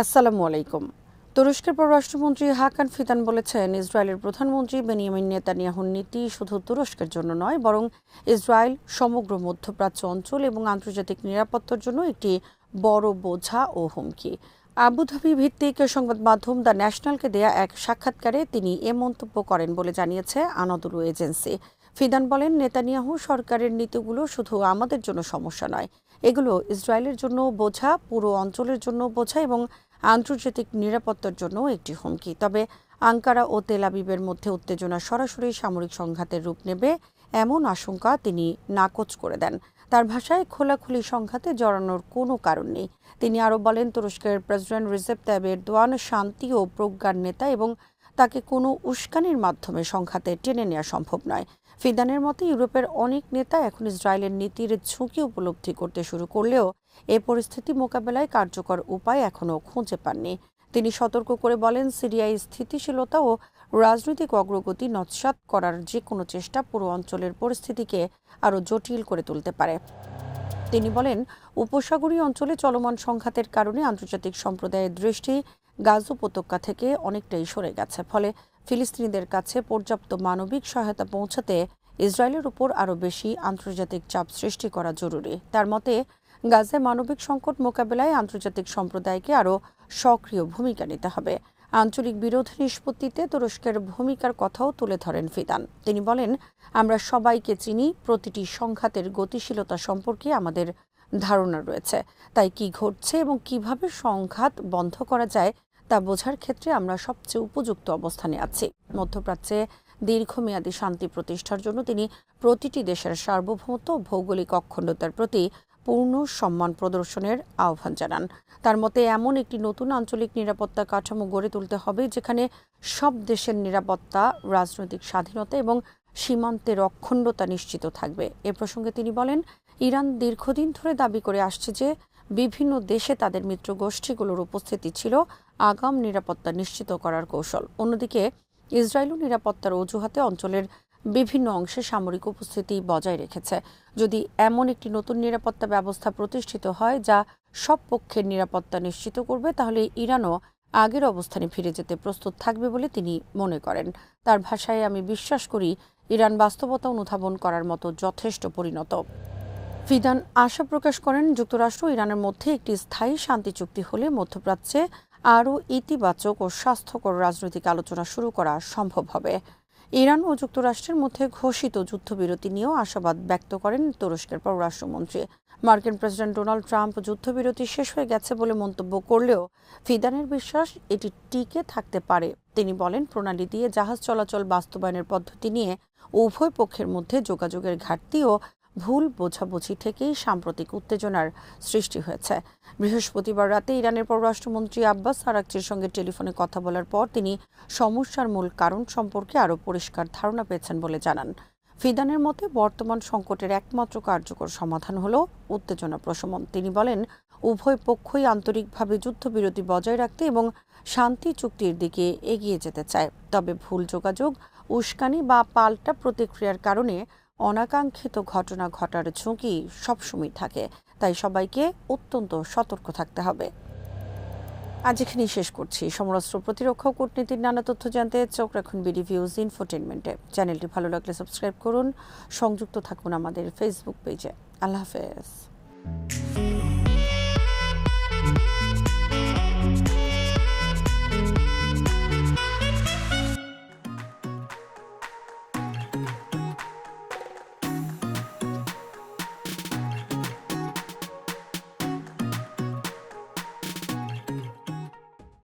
আসসালামু আলাইকুম। তুরস্কের পররাষ্ট্রমন্ত্রী হাকান ফিদান বলেছেন, ইসরায়েলের প্রধানমন্ত্রী বেনিয়ামিন নেতানিয়াহুর নীতি শুধু তুরস্কের জন্য নয়, বরং ইসরায়েল, সমগ্র মধ্যপ্রাচ্য অঞ্চল এবং আন্তর্জাতিক নিরাপত্তার জন্য একটি বড় বোঝা ও হুমকি। আবুধাবি ভিত্তিক সংবাদ মাধ্যম দ্য ন্যাশনালকে দেয়া এক সাক্ষাৎকারে তিনি এ মন্তব্য করেন বলে জানিয়েছে আনাদোলু এজেন্সি। ফিদান বলেন, নেতানিয়াহু সরকারের নীতিগুলো শুধু আমাদের জন্য সমস্যা নয়, এগুলো ইসরায়েলের জন্য বোঝা, পুরো অঞ্চলের জন্য বোঝা এবং আন্তর্জাতিক নিরাপত্তার জন্য একটি হুমকি। তবে আঙ্কারা ও তেল আবিবের মধ্যে উত্তেজনা সরাসরি সামরিক সংঘাতের রূপ নেবে এমন আশঙ্কা তিনি নাকচ করে দেন। তার ভাষায়, খোলাখুলি সংঘাতে জড়ানোর কোনো কারণ নেই। তিনি আরও বলেন, তুরস্কের প্রেসিডেন্ট রিসেপ তাইয়েপ এরদোয়ান শান্তি ও প্রজ্ঞার নেতা এবং তাকে কোনো উস্কানির মাধ্যমে সংঘাতে টেনে নেওয়া সম্ভব নয়। ফিদানের মতে, ইউরোপের অনেক নেতা এখন ইসরায়েলের নীতির ঝুঁকি উপলব্ধি করতে শুরু করলেও এ পরিস্থিতি মোকাবেলায় কার্যকর উপায় এখনও খুঁজে পাননি। তিনি সতর্ক করে বলেন, সিরিয়ায় স্থিতিশীলতা ও রাজনৈতিক অগ্রগতি নস্যাৎ করার যে কোনো চেষ্টা পুরো অঞ্চলের পরিস্থিতিকে আরও জটিল করে তুলতে পারে। তিনি বলেন, উপসাগরীয় অঞ্চলে চলমান সংঘাতের কারণে আন্তর্জাতিক সম্প্রদায়ের দৃষ্টি গাজা উপত্যকা থেকে অনেকটাই সরে গেছে। ফলে ফিলিস্তিনিদের কাছে পর্যাপ্ত মানবিক সহায়তা পৌঁছাতে ইসরায়েলের উপর আরও বেশি আন্তর্জাতিক চাপ সৃষ্টি করা জরুরি। তার মতে, গাজায় মানবিক সংকট মোকাবেলায় আন্তর্জাতিক সম্প্রদায়কে আরও সক্রিয় ভূমিকা নিতে হবে। আঞ্চলিক বিরোধ নিষ্পত্তিতে তুরস্কের ভূমিকার কথাও তুলে ধরেন ফিদান। তিনি বলেন, আমরা সবাইকে চিনি, প্রতিটি সংঘাতের গতিশীলতা সম্পর্কে আমাদের ধারণা রয়েছে। তাই কি ঘটছে এবং কিভাবে সংঘাত বন্ধ করা যায় তা বোঝার ক্ষেত্রে আমরা সবচেয়ে উপযুক্ত অবস্থানে আছি। মধ্যপ্রাচ্যে দীর্ঘমেয়াদী শান্তি প্রতিষ্ঠার জন্য তিনি প্রতিটি দেশের সার্বভৌমত্ব ও ভৌগোলিক অখণ্ডতার প্রতি পূর্ণ সম্মান প্রদর্শনের আহ্বান জানান। তার মতে, এমন একটি নতুন আঞ্চলিক নিরাপত্তা কাঠামো গড়ে তুলতে হবে যেখানে সব দেশের নিরাপত্তা, রাজনৈতিক স্বাধীনতা এবং সীমান্তের অখণ্ডতা নিশ্চিত থাকবে। এ প্রসঙ্গে তিনি বলেন, ইরান দীর্ঘদিন ধরে দাবি করে আসছে যে বিভিন্ন দেশে তাদের মিত্র গোষ্ঠীগুলোর উপস্থিতি ছিল আগাম নিরাপত্তা নিশ্চিত করার কৌশল। অন্যদিকে ইসরায়েলও নিরাপত্তার অজুহাতে অঞ্চলের বিভিন্ন অংশে সামরিক উপস্থিতি বজায় রেখেছে। যদি এমন একটি নতুন নিরাপত্তা ব্যবস্থা প্রতিষ্ঠিত হয় যা সব পক্ষের নিরাপত্তা নিশ্চিত করবে, তাহলে ইরানও আগের অবস্থানে ফিরে যেতে প্রস্তুত থাকবে বলে তিনি মনে করেন। তার ভাষায়, আমি বিশ্বাস করি ইরান বাস্তবতা অনুধাবন করার মতো যথেষ্ট পরিণত। ফিদান আশা প্রকাশ করেন, যুক্তরাষ্ট্র ও ইরানের মধ্যে একটি স্থায়ী শান্তি চুক্তি হলে মধ্যপ্রাচ্যে আরও ইতিবাচক ও স্বাস্থ্যকর রাজনৈতিক আলোচনা শুরু করা সম্ভব হবে। ইরান ও যুক্তরাষ্ট্রের মধ্যে ঘোষিত যুদ্ধবিরতি নিয়েও আশাবাদ ব্যক্ত করেন তুরস্কের পররাষ্ট্রমন্ত্রী। মার্কিন প্রেসিডেন্ট ডোনাল্ড ট্রাম্প যুদ্ধবিরতি শেষ হয়ে গেছে বলে মন্তব্য করলেও ফিদানের বিশ্বাস এটি টিকে থাকতে পারে। তিনি বলেন, প্রণালী দিয়ে জাহাজ চলাচল বাস্তবায়নের পদ্ধতি নিয়ে উভয় পক্ষের মধ্যে যোগাযোগের ঘাটতি ও ভুল বোঝাবুঝি থেকেই সাম্প্রতিক উত্তেজনার সৃষ্টি হয়েছে। বৃহস্পতিবার রাতে ইরানের পররাষ্ট্রমন্ত্রী আব্বাস আরাকচির সঙ্গে টেলিফোনে কথা বলার পর তিনি সমস্যার মূল কারণ সম্পর্কে আরও পরিষ্কার ধারণা পেয়েছেন বলে জানান। ফিদানের মতে, বর্তমান সংকটের একমাত্র কার্যকর সমাধান হল উত্তেজনা প্রশমন। তিনি বলেন, উভয় পক্ষই আন্তরিকভাবে যুদ্ধবিরতি বজায় রাখতে এবং শান্তি চুক্তির দিকে এগিয়ে যেতে চায়। তবে ভুল যোগাযোগ, উস্কানি বা পাল্টা প্রতিক্রিয়ার কারণে অনাকাঙ্ক্ষিত ঘটনা ঘটার ঝুঁকি সবসময় থাকে। তাই সবাইকে অত্যন্ত সতর্ক থাকতে হবে। আজ এখানেই শেষ করছি। সমরাস্ত্র, প্রতিরক্ষা ও কূটনীতির নানা তথ্য জানতে চোখ রাখুন বিডি ভিউজ ইনফোটেনমেন্টে। চ্যানেলটি ভালো লাগলে সাবস্ক্রাইব করুন, সংযুক্ত থাকুন আমাদের ফেসবুক পেজে। আল্লাহ হাফেজ।